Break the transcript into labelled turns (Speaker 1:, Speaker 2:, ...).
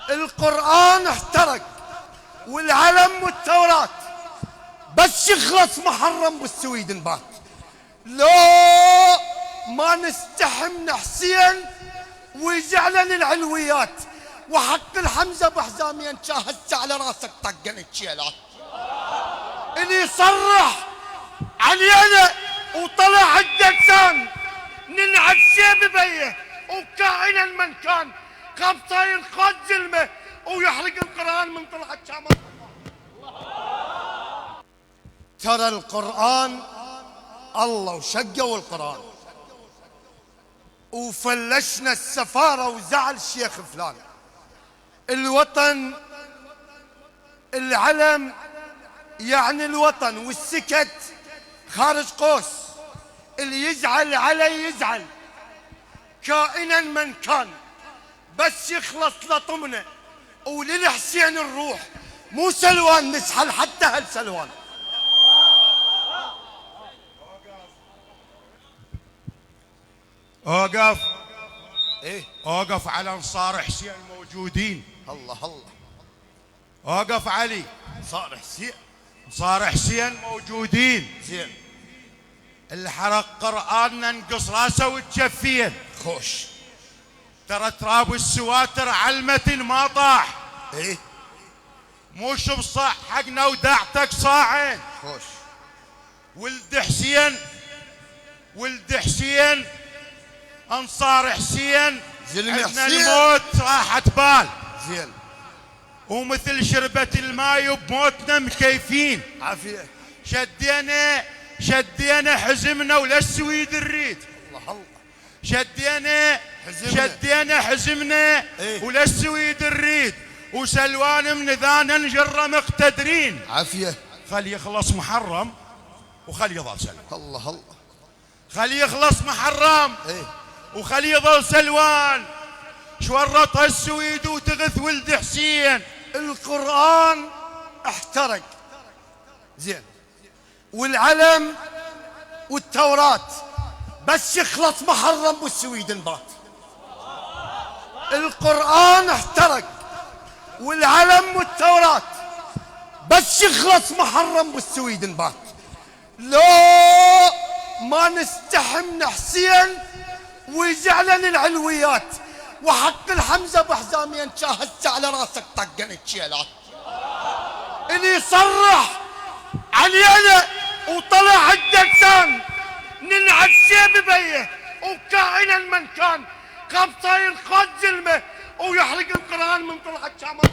Speaker 1: القرآن احترق والعلم والتوراة، بس يخلص محرم والسويد نبات. لو ما نستحم حسين ويزعلن العلويات، وحق الحمزة بحزامين شاهدت على راسك طقن الشيلات. اللي يصرح علينا وطلع الدكان ننعد شيب بيه وكائنا من كان خبطه ينخد زلمه ويحرق القرآن من طلعت شامل. ترى القرآن الله وشقوا القرآن، وفلشنا السفارة وزعل الشيخ فلان. الوطن العلم يعني الوطن، والسكت خارج قوس. اللي يزعل علي يزعل كائنا من كان، بس يخلص لطمنا وللحسين نروح، مو سلوان نسحل حتى هالسلوان.
Speaker 2: اوقف.
Speaker 1: ايه
Speaker 2: اوقف على انصار حسين موجودين.
Speaker 1: الله الله.
Speaker 2: اوقف علي.
Speaker 1: صار حسين.
Speaker 2: انصار حسين موجودين.
Speaker 1: زين.
Speaker 2: اللي حرق قرآننا نقص راسه وتجفين.
Speaker 1: خوش.
Speaker 2: ترى تراب السواتر علمة ما طاح.
Speaker 1: ايه
Speaker 2: موش بصح حقنا ودعتك صاعين.
Speaker 1: خوش.
Speaker 2: ولد حسين، ولد حسين، انصار حسين،
Speaker 1: زلمة
Speaker 2: عندنا
Speaker 1: حسين.
Speaker 2: الموت راحت بال.
Speaker 1: زين.
Speaker 2: ومثل شربة الماي بموتنا مكيفين.
Speaker 1: عافية.
Speaker 2: شدينا حزمنا وللسويد نريد.
Speaker 1: الله الله.
Speaker 2: شدينا حزمنا
Speaker 1: ايه؟
Speaker 2: وللسويد نريد، وسلوان من ذانا نجر مقتدرين.
Speaker 1: عافية.
Speaker 2: خلي يخلص محرم وخلي يظل سلوان.
Speaker 1: الله الله.
Speaker 2: خلي يخلص محرم
Speaker 1: ايه
Speaker 2: وخلي يظل سلوان. شورطها السويد وتغث ولد حسين.
Speaker 1: القرآن احترق. زين. والعلم والتوراة، بس يخلص محرم والسويد نبات. القرآن احترق والعلم والتوراة، بس يخلص محرم والسويد نبات. لو ما نستحم حسين ويزعلن العلويات، وحق الحمزة بحزامين شاهدت على راسك طقن الشيلات. اللي يصرح علينا وطلع الدكان ننعد شيب بيه وكائنا من كان خبطه ينخد زلمه ويحرق القرآن من طلعت شامل.